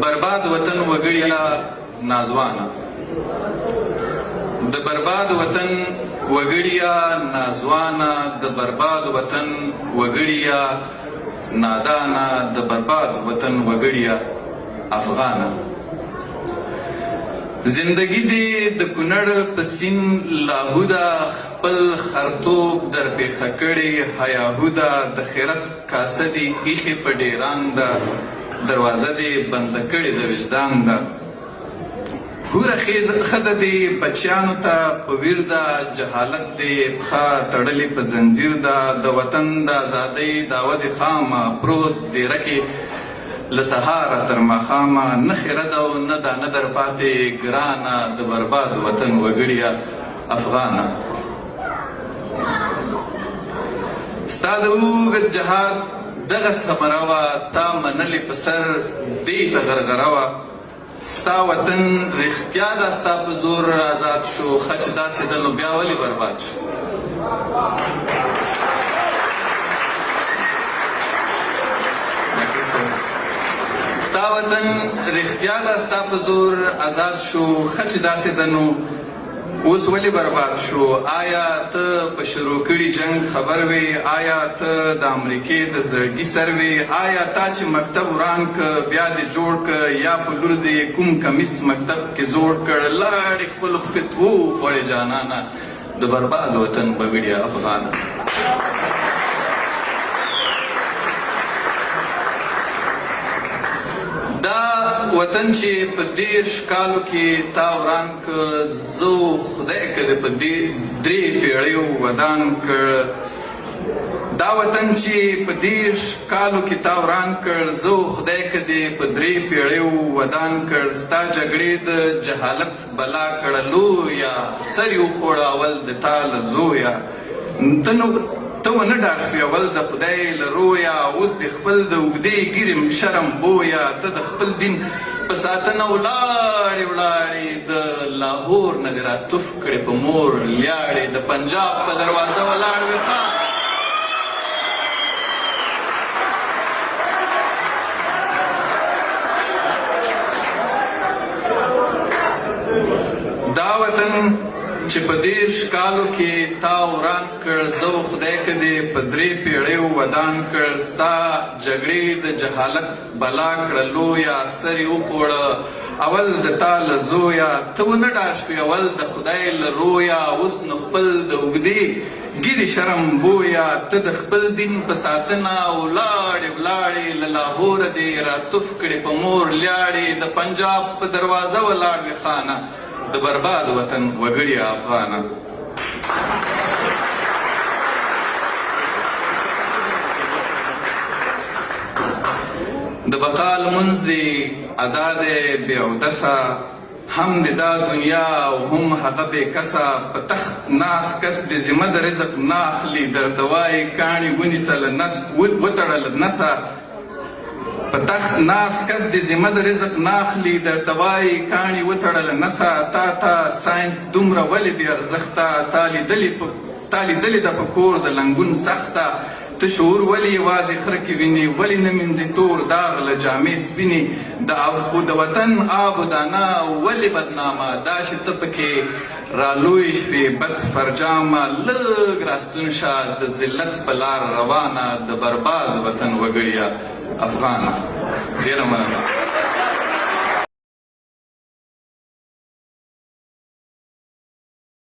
برباد وطن وګړیا نازوانه د برباد وطن وګړیا نازوانه د برباد وطن وګړیا نادانه د برباد وطن وګړیا افغانه زندگی دی د کونړ په سیند لاهوده خپل خرطوب در پېښه کړې هیاهوده د خیرت کاسه دې ایښې په ډېران ده دروازه دې بنده کړې د وجدان ده هوره ښځه دې بچیانو ته په ویر ده جهالت دې پښه تړلې په زنځیر ده د وطن د ازادۍ دعوه دې خامه پروت ډېره کې له سهاره تر ماښامه نه خیره ده او نه دانه در پاتې ګرانه د برباد وطن وګړیه افغانه ستا د اوږد جهاد دغه ثمره وه تا منلې په سر دې ته غرغره وه ستا وطن رښتیا ده ستا په زور آزاد شو ښه چې داسې ده نو بیا ولې برباد شو ستا وطن رښتیا ده ستا په زور آزاد شو ښه چې داسې ده نو اوس ولې برباد شو آیا ته په شروع کړي جنګ خبر وې آیا ته د امریکې د زړګي سر وې آیا تا چې مکتب وران که بیا دې جوړ که یا په لور دې کوم کمیس مکتب کې زوړ کړ لاړې خپلو فتوو خوړې جانانه د برباد وطن وګړیه افغانه دا وطن چې په 30 کالو کې تا وران که زه خدای که دې په 3 پیړیو ودان کړ دا وطن چې په 30 کالو کې تا وران کړ زه خدای که دې په 3 پیړیو ودان کړ ستا جګړې د جهالت بلا کړلو یا سر یې وخوړه اول د تا له زویه ته ونه ډار شوې اول د خدای له رویه اوس د خپل د اوږدې ګیرم شرم بویه ته د خپل دین په ساتنه ولاړې ولاړې د لاهور نه دې راتوف کړې په مور لیاړې د پنجاب په دروازه ولاړ وې دا وطن چې په 30 کالو کې تا وران کړ زه خدای که دې په 3 پیړیو ودان کړ ستا جګړې د جهالت بلا کړلو یا سر یې وخوړه اول د تا له زویه ته ونه ډار شوې اول د خدای له رویه اوس نو خپل د اوږدې ګیرې شرم بویه ته د خپل دین په ساتنه ولاړې ولاړې له لاهوره دې راتوف کړې په مور لیاړې د پنجاب په دروازه ولاړ وې خانه د برباد وطن وګړیه افغانه د بقا لمونځ دې ادا دی بې اودسه هم د دا دنیا او هم هغه بې کسه په تخت ناست کس د ذمه د رزق نه اخلي درته وایي کاڼي ونیسه وتړه له نسه په تخت ناست کس د ذمه د رزق نه اخلي درته وایي کاڼي وتړه له نسه تا ته ساینس دومره ولې بې ارزښته تا لیدلې ده په کور د لنګون سخته ته شعور ولې یوازې خره کې وینې ولې نه مینځې تور داغ له جامې سپینې د وطن آب و دانه ولې بدنامه دا چې ته پکې رالوی شوې بد فرجامه لږ راستون شه د ذلت په لار روانه د برباد وطن وګړیه افغانه ډېره مننه